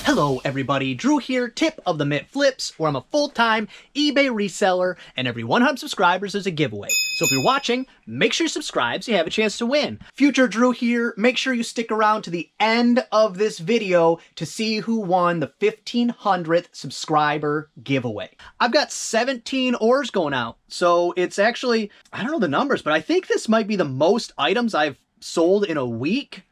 Hello everybody, Drew here, tip of the Mint Flips, where I'm a full-time eBay reseller, and every 100 subscribers is a giveaway. So if you're watching, make sure you subscribe so you have a chance to win. Future Drew here, make sure you stick around to the end of this video to see who won the 1500th subscriber giveaway. I've got 17 orders going out, so it's actually, I don't know the numbers, but I think this might be the most items I've sold in a week.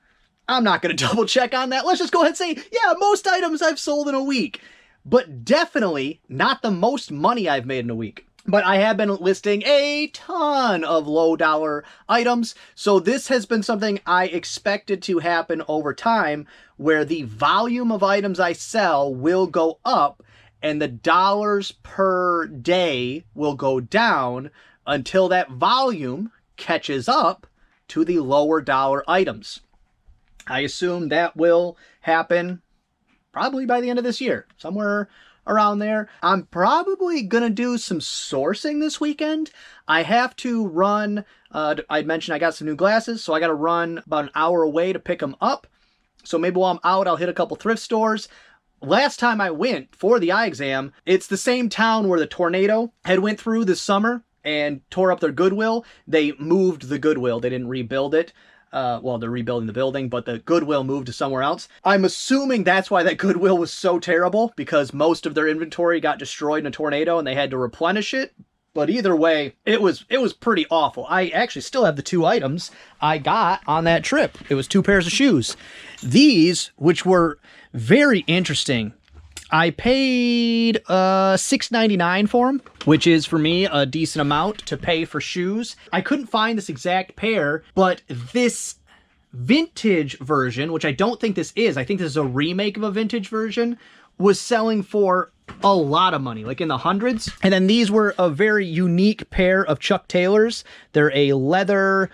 I'm not going to double check on that. Let's just go ahead and say, yeah, most items I've sold in a week. But definitely not the most money I've made in a week. But I have been listing a ton of low dollar items. So this has been something I expected to happen over time, where the volume of items I sell will go up and the dollars per day will go down until that volume catches up to the lower dollar items. I assume that will happen probably by the end of this year, somewhere around there. I'm probably going to do some sourcing this weekend. I have to run, I mentioned I got some new glasses, so I got to run about an hour away to pick them up. So maybe while I'm out, I'll hit a couple thrift stores. Last time I went for the eye exam, it's the same town where the tornado had went through this summer and tore up their Goodwill. They moved the Goodwill. They didn't rebuild it. Well, they're rebuilding the building, but the Goodwill moved to somewhere else. I'm assuming that's why that Goodwill was so terrible, because most of their inventory got destroyed in a tornado and they had to replenish it. But either way, it was pretty awful. I actually still have the two items I got on that trip. It was 2 pairs of shoes. These, which were very interesting, I paid $6.99 for them, which is for me a decent amount to pay for shoes. I couldn't find this exact pair, but this vintage version, which I don't think this is, I think this is a remake of a vintage version, was selling for a lot of money, like in the hundreds. And then these were a very unique pair of Chuck Taylors. They're a leather,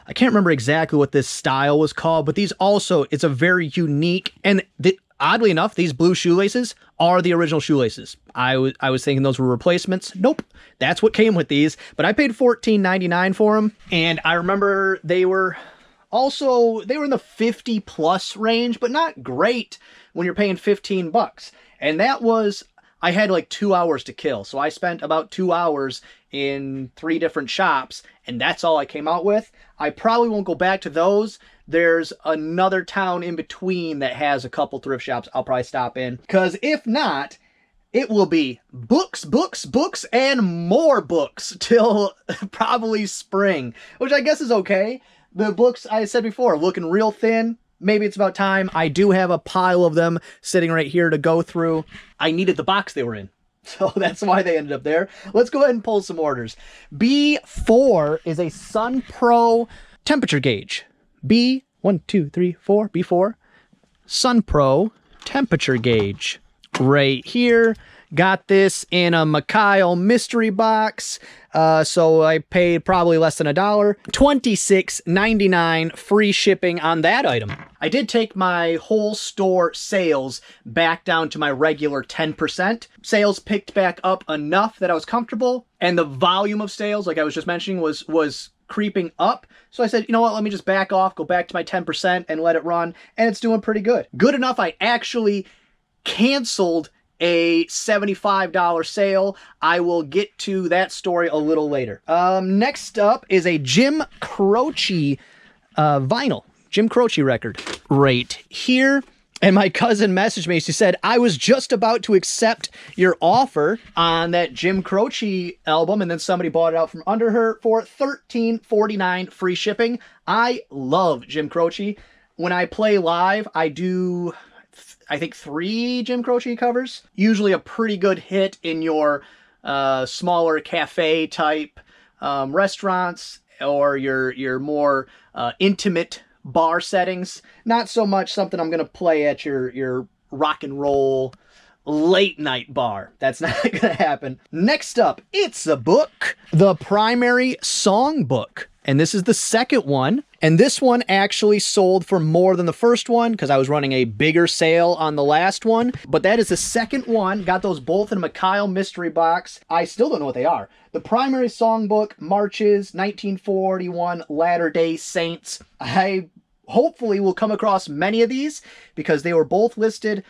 I can't remember exactly what this style was called, but these also, it's a very unique, and oddly enough, these blue shoelaces are the original shoelaces. I was thinking those were replacements. Nope, that's what came with these. But I paid $14.99 for them, and I remember they were in the 50 plus range, but not great when you're paying 15 bucks. And that was, I had like 2 hours to kill. So I spent about 2 hours in 3 different shops, and that's all I came out with. I probably won't go back to those. There's another town in between that has a couple thrift shops I'll probably stop in, because if not, it will be books, books, books, and more books till probably spring, which I guess is okay. The books, I said before, looking real thin. Maybe it's about time. I do have a pile of them sitting right here to go through. I needed the box they were in, so that's why they ended up there. Let's go ahead and pull some orders. B4 is a Sun Pro temperature gauge. B4 Sun Pro temperature gauge right here. Got this in a Mikhail mystery box, so I paid probably less than $1. $26.99 free shipping on that item. I did take my whole store sales back down to my regular 10%. Sales picked back up enough that I was comfortable, and the volume of sales, like I was just mentioning, was creeping up. So I said, you know what, let me just back off, go back to my 10% and let it run. And it's doing pretty good. Good enough, I actually canceled a $75 sale. I will get to that story a little later. Next up is a Jim Croce vinyl. Jim Croce record right here. And my cousin messaged me. She said, I was just about to accept your offer on that Jim Croce album, and then somebody bought it out from under her for $13.49 free shipping. I love Jim Croce. When I play live, I do, I think, 3 Jim Croce covers. Usually a pretty good hit in your smaller cafe type restaurants, or your more intimate bar settings. Not so much something I'm going to play at your rock and roll late night bar. That's not going to happen. Next up, it's a book, the Primary Song Book. And this is the second one. And this one actually sold for more than the first one because I was running a bigger sale on the last one. But that is the second one. Got those both in a Mikhail mystery box. I still don't know what they are. The Primary Songbook, Marches, 1941, Latter-day Saints. I hopefully will come across many of these because they were both listed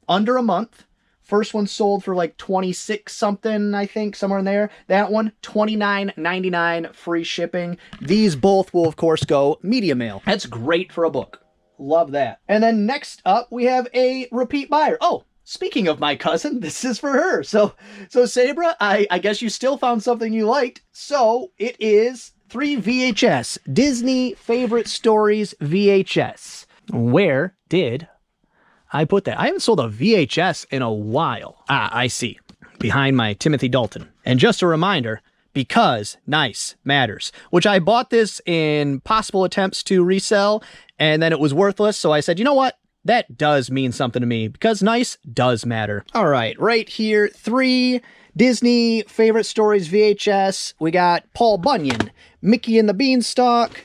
under a month. First one sold for like 26 something, I think, somewhere in there. That one, $29.99 free shipping. These both will, of course, go media mail. That's great for a book. Love that. And then next up, we have a repeat buyer. Oh, speaking of my cousin, this is for her. So Sabra, I guess you still found something you liked. So it is 3 VHS, Disney Favorite Stories VHS. Where did I put that? I haven't sold a VHS in a while. Ah, I see. Behind my Timothy Dalton. And just a reminder, because nice matters, which I bought this in possible attempts to resell, and then it was worthless. So I said, you know what? That does mean something to me, because nice does matter. All right, right here, 3 Disney Favorite Stories VHS. We got Paul Bunyan, Mickey and the Beanstalk,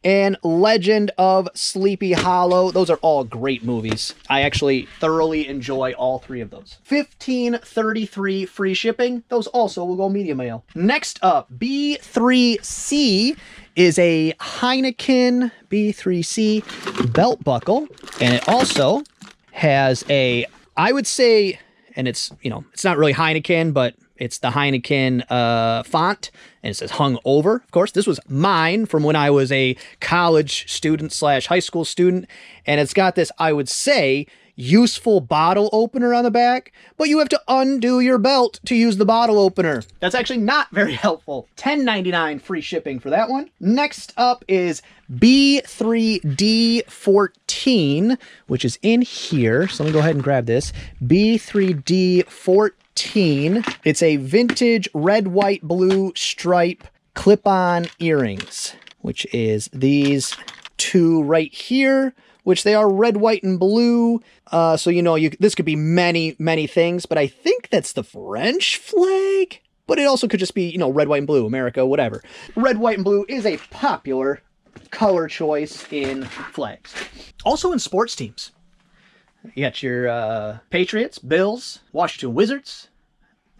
and Legend of Sleepy Hollow. Those are all great movies. I actually thoroughly enjoy all 3 of those. $15.33 free shipping. Those also will go media mail. Next up, B3C is a Heineken B3C belt buckle. And it also has a, I would say, and it's, you know, it's not really Heineken, but it's the Heineken font, and it says hung over. Of course, this was mine from when I was a college student / high school student, and it's got this, I would say, useful bottle opener on the back, but you have to undo your belt to use the bottle opener. That's actually not very helpful. $10.99 free shipping for that one. Next up is B3D14, which is in here. So let me go ahead and grab this. B3D14. It's a vintage red, white, blue stripe clip-on earrings, which is these 2 right here, which they are red, white, and blue. So, you know, this could be many, many things, but I think that's the French flag. But it also could just be, you know, red, white, and blue, America, whatever. Red, white, and blue is a popular color choice in flags. Also in sports teams. You got your Patriots, Bills, Washington Wizards,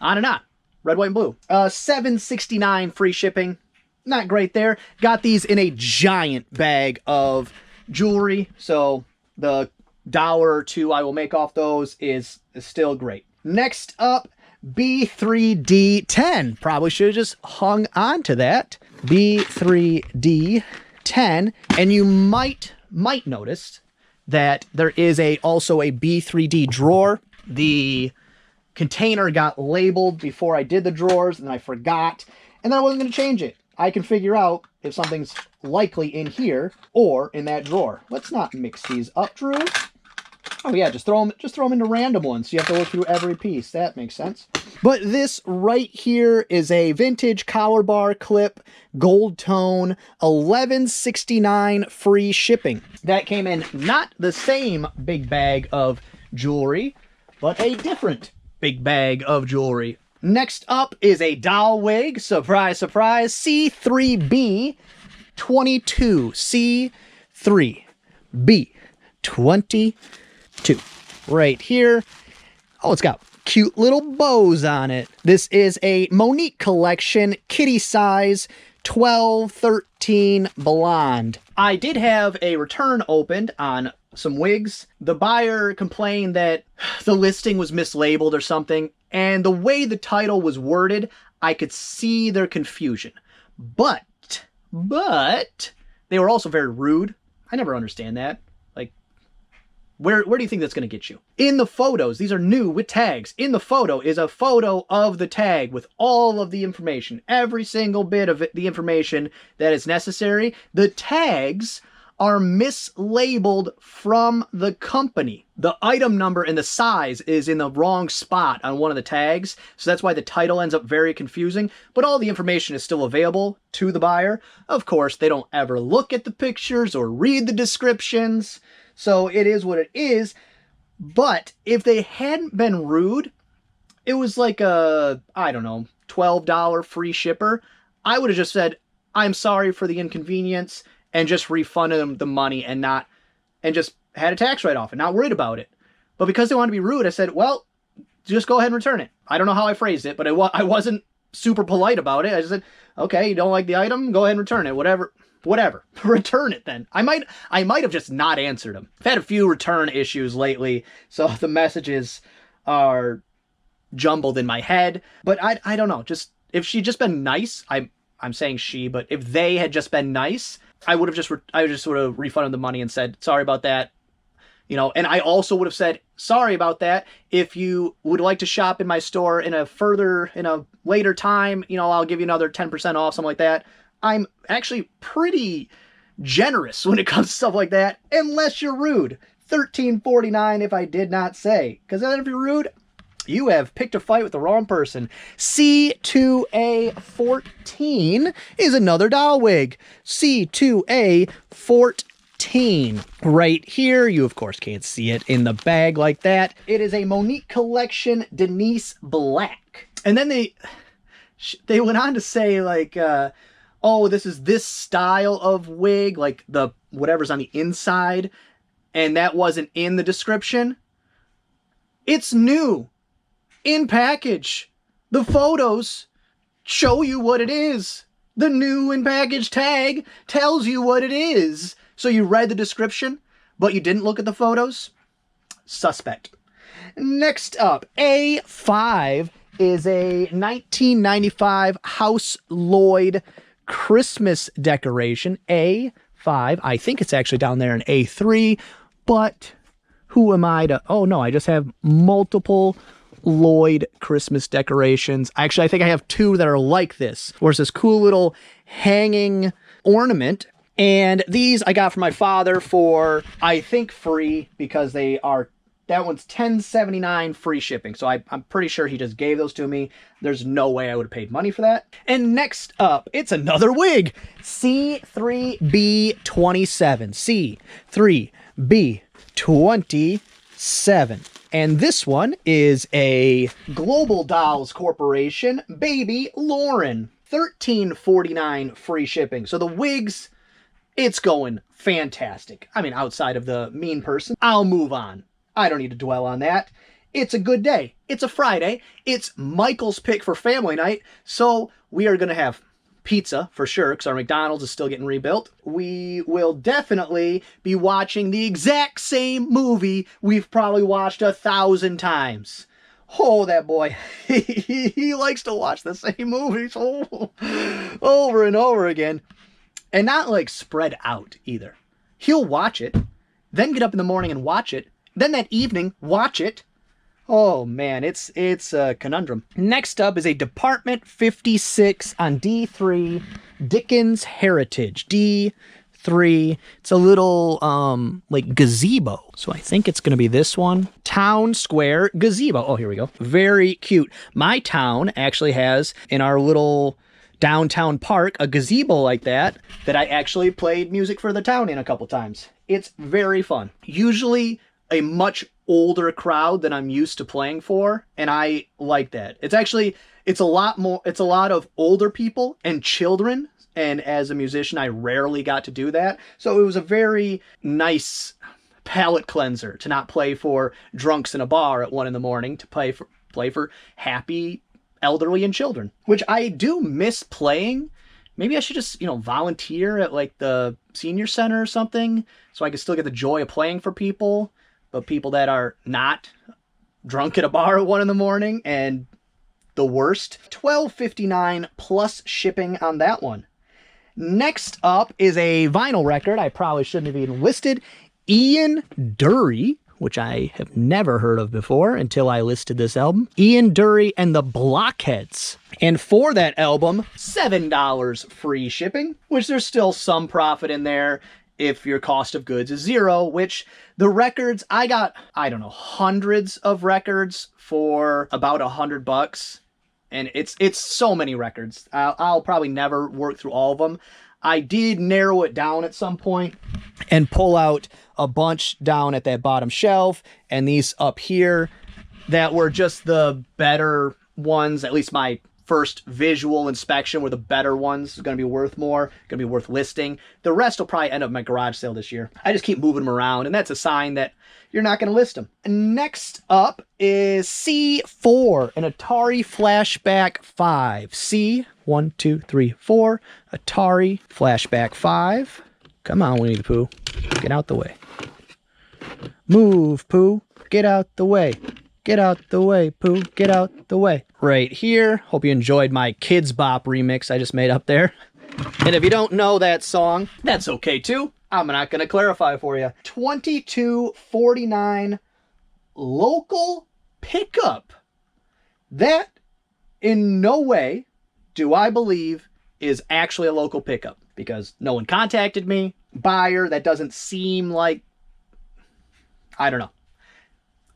on and on. Red, white, and blue. $7.69 free shipping. Not great there. Got these in a giant bag of jewelry, so the $1 or $2 I will make off those is still great. Next up, B3D10. Probably should have just hung on to that. B3D10. And you might notice that there is also a B3D drawer. The container got labeled before I did the drawers, and I forgot, and then I wasn't going to change it. I can figure out if something's likely in here or in that drawer. Let's not mix these up, Drew. Oh yeah, just throw them into random ones, so you have to look through every piece. That makes sense. But this right here is a vintage collar bar clip, gold tone, $11.69 free shipping. That came in not the same big bag of jewelry, but a different big bag of jewelry. Next up is a doll wig. Surprise, surprise. C3B 22. C3B 22. Right here. Oh, it's got cute little bows on it. This is a Monique collection, kitty size, 12-13 blonde. I did have a return opened on some wigs. The buyer complained that the listing was mislabeled or something, and the way the title was worded, I could see their confusion. But they were also very rude. I never understand that. Like, where do you think that's going to get you? In the photos, these are new with tags. In the photo is a photo of the tag with all of the information, every single bit of the information that is necessary. The tags are mislabeled from the company. The item number and the size is in the wrong spot on one of the tags, so that's why the title ends up very confusing, but all the information is still available to the buyer. Of course, they don't ever look at the pictures or read the descriptions, so it is what it is. But if they hadn't been rude, it was like a, I don't know, $12 free shipper, I would have just said, I'm sorry for the inconvenience, and just refunded them the money and just had a tax write-off and not worried about it. But because they wanted to be rude, I said, well, just go ahead and return it. I don't know how I phrased it, but I wasn't super polite about it. I just said, okay, you don't like the item? Go ahead and return it. Whatever whatever. Return it then. I might have just not answered them. I've had a few return issues lately, so the messages are jumbled in my head. But I don't know. Just if she'd just been nice, I'm saying she, but if they had just been nice, I would just sort of refunded the money and said, sorry about that. You know, and I also would have said, sorry about that. If you would like to shop in my store in a later time, you know, I'll give you another 10% off, something like that. I'm actually pretty generous when it comes to stuff like that, unless you're rude. $13.49 if I did not say. Because then if you're rude, you have picked a fight with the wrong person. C2A14 is another doll wig. C2A14. Right here. You, of course, can't see it in the bag like that. It is a Monique Collection Denise Black. And then they went on to say, like, oh, this is this style of wig, like the whatever's on the inside, and that wasn't in the description. It's new. In package. The photos show you what it is. The new in package tag tells you what it is. So you read the description, but you didn't look at the photos? Suspect. Next up, A5 is a 1995 House Lloyd Christmas decoration. A5. I think it's actually down there in A3, but who am I to... Oh, no, I just have multiple Lloyd Christmas decorations. Actually, I think I have two that are like this, where it's this cool little hanging ornament. And these I got from my father for, I think, free, because they are, that one's $10.79 free shipping. So I'm pretty sure he just gave those to me. There's no way I would have paid money for that. And next up, it's another wig. C3B27. C3B27. And this one is a Global Dolls Corporation Baby Lauren. $13.49 free shipping. So the wigs, it's going fantastic. I mean, outside of the mean person, I'll move on. I don't need to dwell on that. It's a good day. It's a Friday. It's Michael's pick for family night. So we are going to have pizza for sure, because our McDonald's is still getting rebuilt. We will definitely be watching the exact same movie we've probably watched 1,000 times. Oh, that boy. He likes to watch the same movies over and over again. And not like spread out either. He'll watch it, then get up in the morning and watch it, then that evening watch it. Oh man, it's a conundrum. Next up is a Department 56 on D3 Dickens Heritage. D3. It's a little like gazebo. So I think it's going to be this one. Town Square Gazebo. Oh, here we go. Very cute. My town actually has, in our little downtown park, a gazebo like that I actually played music for the town in a couple times. It's very fun. Usually a much older crowd than I'm used to playing for, and I like that. It's a lot of older people and children, and as a musician I rarely got to do that. So it was a very nice palate cleanser to not play for drunks in a bar at 1 a.m, to play for happy elderly and children, which I do miss playing. Maybe I should just, volunteer at like the senior center or something, so I can still get the joy of playing for people, but people that are not drunk at a bar at 1 a.m. and the worst. $12.59 plus shipping on that one. Next up is a vinyl record. I probably shouldn't have even listed. Ian Dury, which I have never heard of before until I listed this album. Ian Dury and the Blockheads. And for that album, $7 free shipping, which there's still some profit in there if your cost of goods is $0, which the records, I got, I don't know, hundreds of records for about $100. And it's so many records. I'll probably never work through all of them. I did narrow it down at some point and pull out a bunch down at that bottom shelf and these up here that were just the better ones, at least first visual inspection were the better ones. It's going to be worth more, going to be worth listing. The rest will probably end up in my garage sale this year. I just keep moving them around, and that's a sign that you're not going to list them. Next up is C4, an Atari Flashback 5. C, 1, 2, 3, 4, Atari Flashback 5. Come on, Winnie the Pooh. Get out the way. Move, Pooh. Get out the way. Get out the way, Pooh. Get out the way. Right here. Hope you enjoyed my Kids Bop remix I just made up there. And if you don't know that song, that's okay too. I'm not going to clarify for you. 2249 local pickup. That in no way do I believe is actually a local pickup, because no one contacted me. Buyer, that doesn't seem like, I don't know.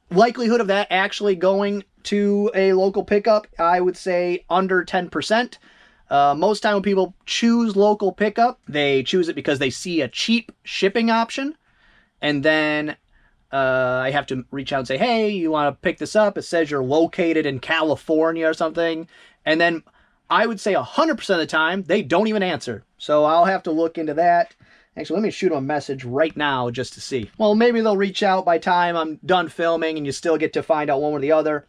Likelihood of that actually going to a local pickup, I would say under 10%. Most time when people choose local pickup, they choose it because they see a cheap shipping option. And then I have to reach out and say, hey, you want to pick this up? It says you're located in California or something. And then I would say 100% of the time, they don't even answer. So I'll have to look into that. Actually, let me shoot them a message right now just to see. Well, maybe they'll reach out by time I'm done filming and you still get to find out one or the other.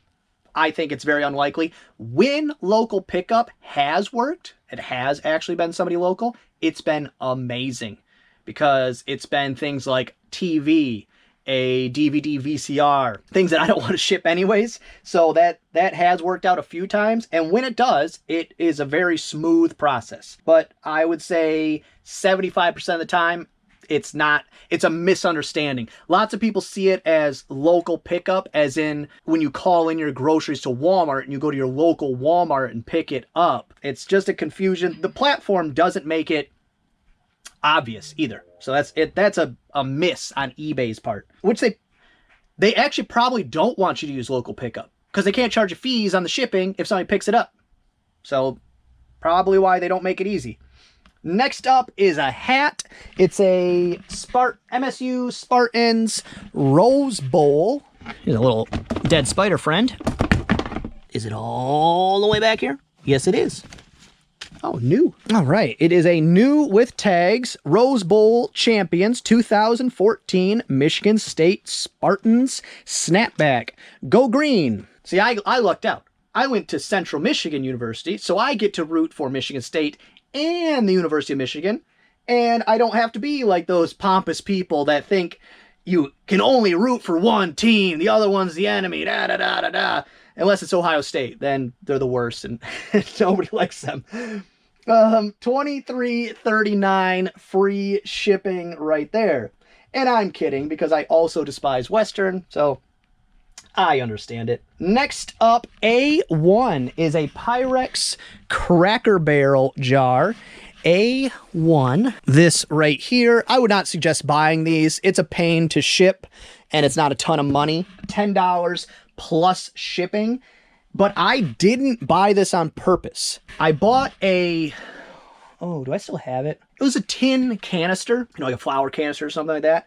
I think it's very unlikely. When local pickup has worked, it has actually been somebody local, it's been amazing. Because it's been things like TV, a DVD VCR, things that I don't want to ship anyways. So that has worked out a few times. And when it does, it is a very smooth process. But I would say 75% of the time, it's not. It's a misunderstanding. Lots of people see it as local pickup, as in when you call in your groceries to Walmart and you go to your local Walmart and pick it up. It's just a confusion. The platform doesn't make it obvious either. So that's it. That's a miss on eBay's part, which they actually probably don't want you to use local pickup because they can't charge you fees on the shipping if somebody picks it up. So probably why they don't make it easy. Next up is a hat. It's a MSU Spartans Rose Bowl. Here's a little dead spider friend. Is it all the way back here? Yes, it is. Oh, new. All right. It is a new with tags Rose Bowl Champions 2014 Michigan State Spartans Snapback. Go green. See, I lucked out. I went to Central Michigan University, so I get to root for Michigan State and the University of Michigan, and I don't have to be like those pompous people that think you can only root for one team, the other one's the enemy, da-da-da-da-da. Unless it's Ohio State, then they're the worst, and nobody likes them. $23.39 free shipping right there. And I'm kidding, because I also despise Western, so I understand it. Next up, A1 is a Pyrex Cracker Barrel jar. A1. This right here, I would not suggest buying these. It's a pain to ship, and it's not a ton of money. $10 plus shipping. But I didn't buy this on purpose. I bought a... Oh, do I still have it? It was a tin canister, like a flour canister or something like that.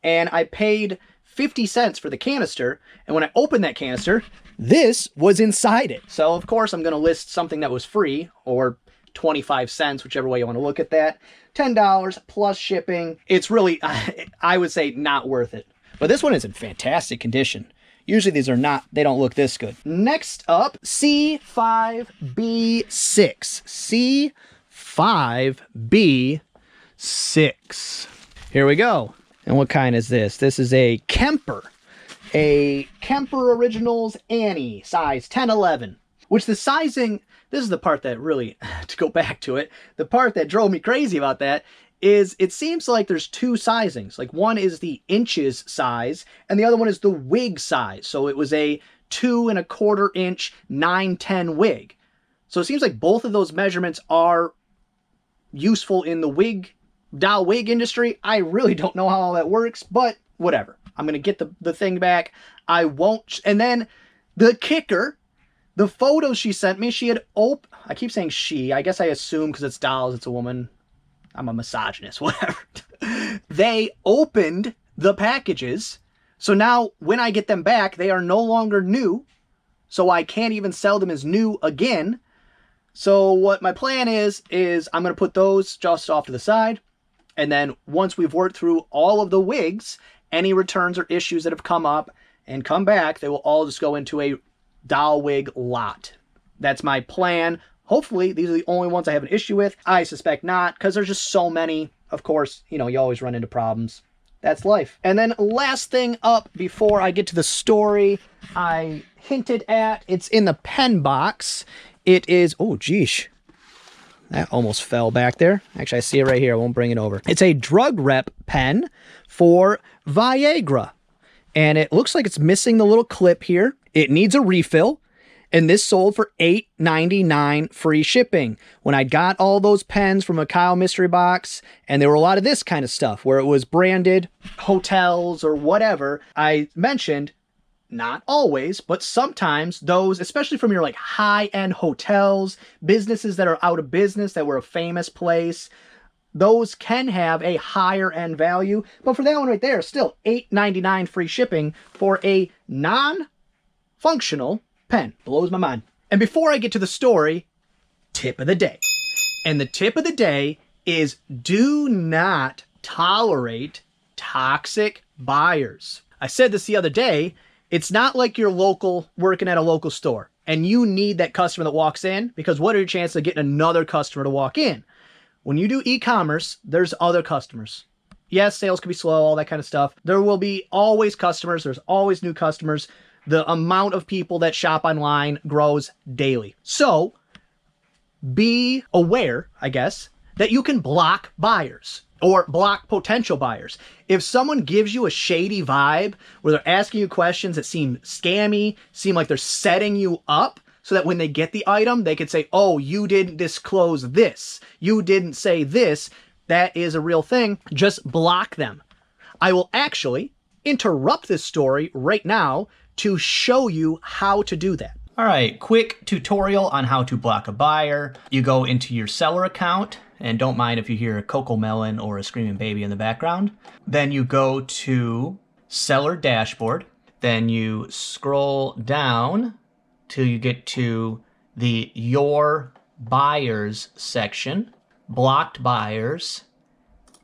And I paid 50 cents for the canister, and when I opened that canister, this was inside it. So of course I'm going to list something that was free, or 25 cents, whichever way you want to look at that. $10 plus shipping. It's really, I would say, not worth it. But this one is in fantastic condition. Usually these are not, they don't look this good. Next up, C5B6. C5B6. Here we go. And what kind is this? This is a Kemper. A Kemper Originals Annie, size 10-11. Which the sizing, this is the part that really, to go back to it, the part that drove me crazy about that is it seems like there's two sizings. Like one is the inches size, and the other one is the wig size. So it was a 2 1/4 inch 910 wig. So it seems like both of those measurements are useful in the doll wig industry. I really don't know how all that works, but whatever. I'm going to get the thing back. I won't. And then the kicker, the photos she sent me, she had I keep saying she. I guess I assume because it's dolls, it's a woman. I'm a misogynist, whatever. They opened the packages. So now when I get them back, they are no longer new. So I can't even sell them as new again. So what my plan is I'm going to put those just off to the side. And then once we've worked through all of the wigs, any returns or issues that have come up and come back, they will all just go into a doll wig lot. That's my plan. Hopefully, these are the only ones I have an issue with. I suspect not, because there's just so many. Of course, you know, you always run into problems. That's life. And then last thing up before I get to the story I hinted at, it's in the pen box. It is, oh, geesh. That almost fell back there. Actually, I see it right here. I won't bring it over. It's a drug rep pen for Viagra. And it looks like it's missing the little clip here. It needs a refill. And this sold for $8.99 free shipping. When I got all those pens from a Kyle mystery box, and there were a lot of this kind of stuff where it was branded hotels or whatever, I mentioned, not always, but sometimes those, especially from your like high-end hotels, businesses that are out of business, that were a famous place, those can have a higher end value. But for that one right there, still $8.99 free shipping for a non-functional pen. Blows my mind. And before I get to the story, tip of the day. And the tip of the day is do not tolerate toxic buyers. I said this the other day. It's not like you're working at a local store and you need that customer that walks in, because what are your chances of getting another customer to walk in? When you do e-commerce, there's other customers. Yes, sales can be slow, all that kind of stuff. There will be always customers. There's always new customers. The amount of people that shop online grows daily. So be aware, I guess, that you can block buyers or block potential buyers. If someone gives you a shady vibe where they're asking you questions that seem scammy, seem like they're setting you up so that when they get the item, they could say, oh, you didn't disclose this. You didn't say this. That is a real thing. Just block them. I will actually interrupt this story right now to show you how to do that. All right, quick tutorial on how to block a buyer. You go into your seller account, and don't mind if you hear a Coco Melon or a screaming baby in the background. Then you go to seller dashboard. Then you scroll down till you get to the your buyers section, blocked buyers,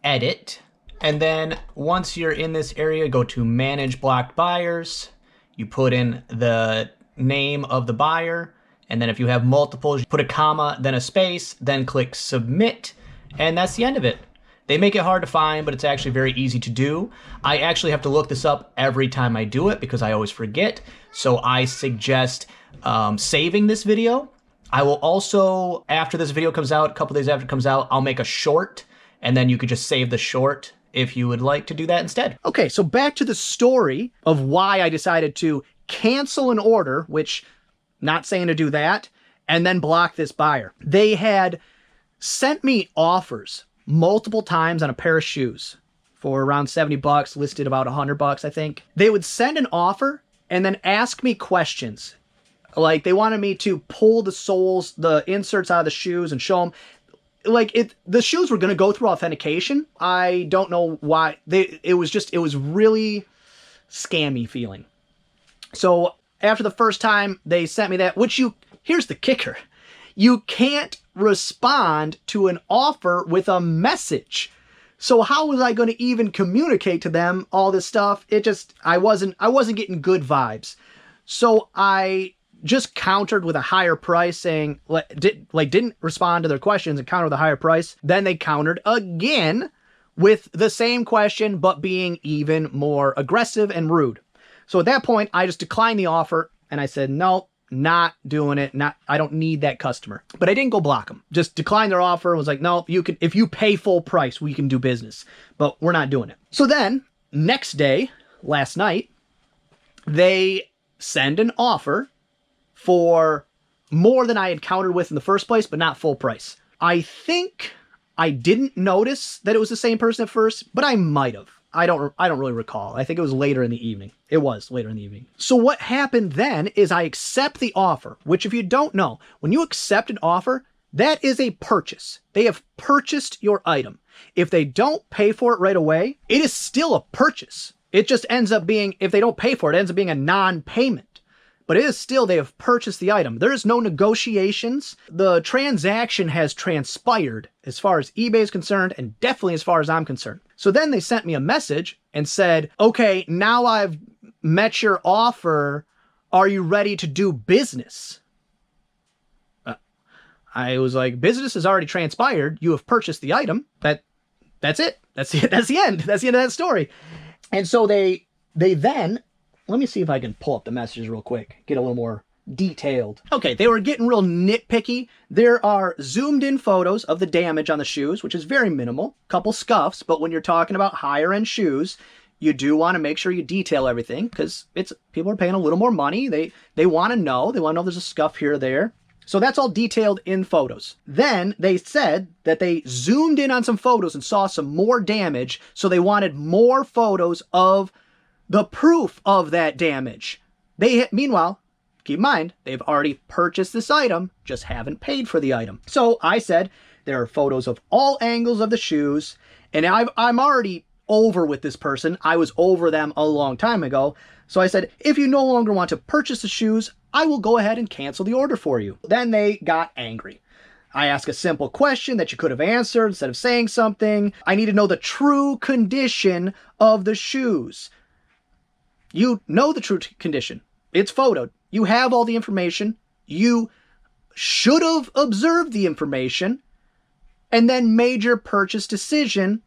edit. And then once you're in this area, go to manage blocked buyers. You put in the name of the buyer, and then if you have multiples, you put a comma, then a space, then click submit, and that's the end of it. They make it hard to find, but it's actually very easy to do. I actually have to look this up every time I do it because I always forget, so I suggest saving this video. I will also, after this video comes out, a couple days after it comes out, I'll make a short, and then you could just save the short if you would like to do that instead. Okay, so back to the story of why I decided to cancel an order, which, not saying to do that, and then block this buyer. They had sent me offers multiple times on a pair of shoes for around 70 bucks, listed about 100 bucks, I think. They would send an offer and then ask me questions. Like, they wanted me to pull the soles, the inserts out of the shoes and show them. Like, the shoes were going to go through authentication. I don't know why. It was really scammy feeling. So after the first time they sent me that, here's the kicker. You can't respond to an offer with a message. So how was I going to even communicate to them all this stuff? I wasn't getting good vibes. So I just countered with a higher price, saying, didn't respond to their questions and countered with a higher price. Then they countered again with the same question, but being even more aggressive and rude. So at that point, I just declined the offer and I said, no, not doing it. I don't need that customer. But I didn't go block them. Just declined their offer. Was like, no, if you pay full price, we can do business, but we're not doing it. So then next day, last night, they send an offer for more than I had countered with in the first place, but not full price. I think I didn't notice that it was the same person at first, but I might have. I don't really recall. I think it was later in the evening. It was later in the evening. So what happened then is I accept the offer, which if you don't know, when you accept an offer, that is a purchase. They have purchased your item. If they don't pay for it right away, it is still a purchase. It just ends up being, if they don't pay for it, it ends up being a non-payment. but it is still, they have purchased the item. There is no negotiations. The transaction has transpired as far as eBay is concerned, and definitely as far as I'm concerned. So then they sent me a message and said, okay, now I've met your offer. Are you ready to do business? I was like, business has already transpired. You have purchased the item. That's it. That's the end. That's the end of that story. And so they then, let me see if I can pull up the messages real quick, get a little more detailed. Okay, they were getting real nitpicky. There are zoomed in photos of the damage on the shoes, which is very minimal, couple scuffs, but when you're talking about higher end shoes, you do want to make sure you detail everything because people are paying a little more money. They want to know there's a scuff here or there. So that's all detailed in photos. Then they said that they zoomed in on some photos and saw some more damage. So they wanted more photos of the proof of that damage. Meanwhile, keep in mind, they've already purchased this item, just haven't paid for the item. So I said, there are photos of all angles of the shoes. And I'm already over with this person. I was over them a long time ago. So I said, if you no longer want to purchase the shoes, I will go ahead and cancel the order for you. Then they got angry. I asked a simple question that you could have answered instead of saying something. I need to know the true condition of the shoes. You know the true condition. It's photoed. You have all the information. You should have observed the information and then made your purchase decision.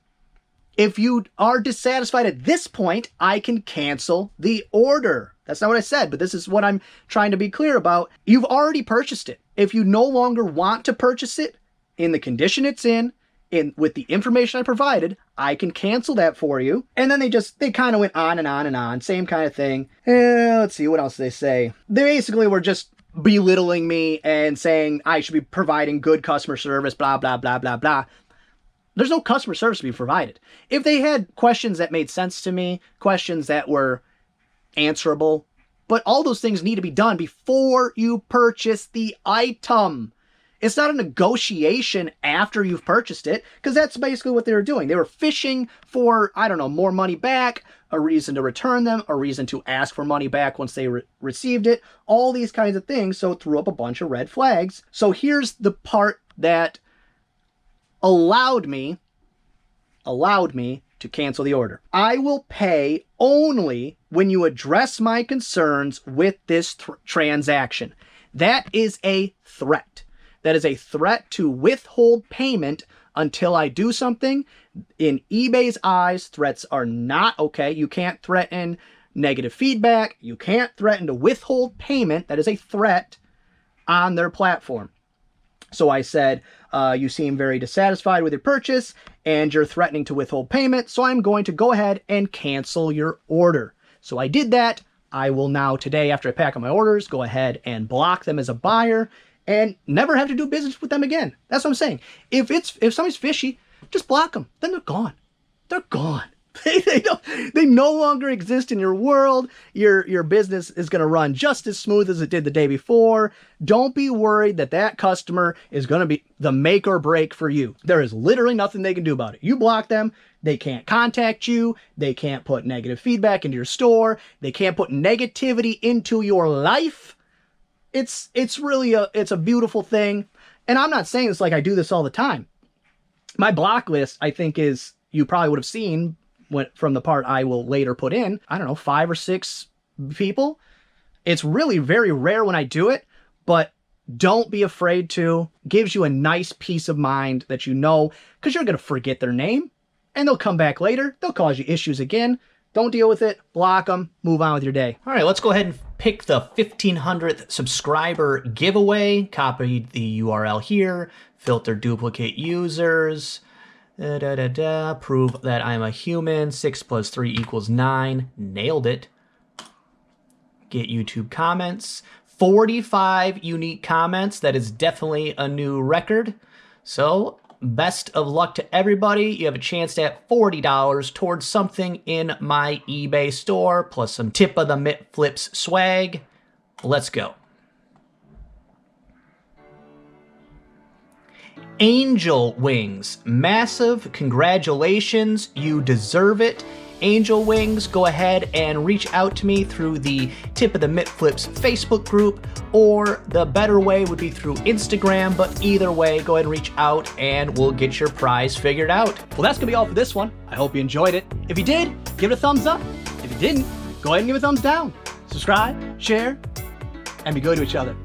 If you are dissatisfied at this point, I can cancel the order. That's not what I said, but this is what I'm trying to be clear about. You've already purchased it. If you no longer want to purchase it in the condition it's in with the information I provided, I can cancel that for you. And then they kind of went on and on and on. Same kind of thing. Let's see, what else did they say? They basically were just belittling me and saying I should be providing good customer service, blah, blah, blah, blah, blah. There's no customer service to be provided. If they had questions that made sense to me, questions that were answerable, but all those things need to be done before you purchase the item. It's not a negotiation after you've purchased it, because that's basically what they were doing. They were fishing for, I don't know, more money back, a reason to return them, a reason to ask for money back once they received it, all these kinds of things. So it threw up a bunch of red flags. So here's the part that allowed me to cancel the order. I will pay only when you address my concerns with this transaction. That is a threat. That is a threat to withhold payment until I do something. In eBay's eyes, threats are not okay. You can't threaten negative feedback. You can't threaten to withhold payment. That is a threat on their platform. So I said, you seem very dissatisfied with your purchase and you're threatening to withhold payment. So I'm going to go ahead and cancel your order. So I did that. I will now today, after I pack up my orders, go ahead and block them as a buyer and never have to do business with them again. That's what I'm saying. If somebody's fishy, just block them. Then they're gone. They're gone. They no longer exist in your world. Your business is going to run just as smooth as it did the day before. Don't be worried that customer is going to be the make or break for you. There is literally nothing they can do about it. You block them, they can't contact you. They can't put negative feedback into your store. They can't put negativity into your life. It's really a beautiful thing. And I'm not saying it's like I do this all the time. My block list, I think, is, you probably would have seen from the part I will later put in, I don't know, 5 or 6 people. It's really very rare when I do it, but don't be afraid to. Gives you a nice peace of mind that you know, because you're going to forget their name and they'll come back later. They'll cause you issues again. Don't deal with it. Block them. Move on with your day. All right, let's go ahead and pick the 1500th subscriber giveaway. Copy the URL here. Filter duplicate users. Prove that I'm a human. 6 + 3 = 9. Nailed it. Get YouTube comments. 45 unique comments. That is definitely a new record. So best of luck to everybody. You have a chance to have $40 towards something in my eBay store, plus some tip of the Mitt Flips swag. Let's go. Angel Wings, massive congratulations, you deserve it. angel wings, go ahead and reach out to me through the Tip of the Mitt Flips Facebook group, or the better way would be through Instagram, but either way, go ahead and reach out and we'll get your prize figured out. Well, that's gonna be all for this one. I hope you enjoyed it. If you did, give it a thumbs up. If you didn't, go ahead and give it a thumbs down. Subscribe, share, and be good to each other.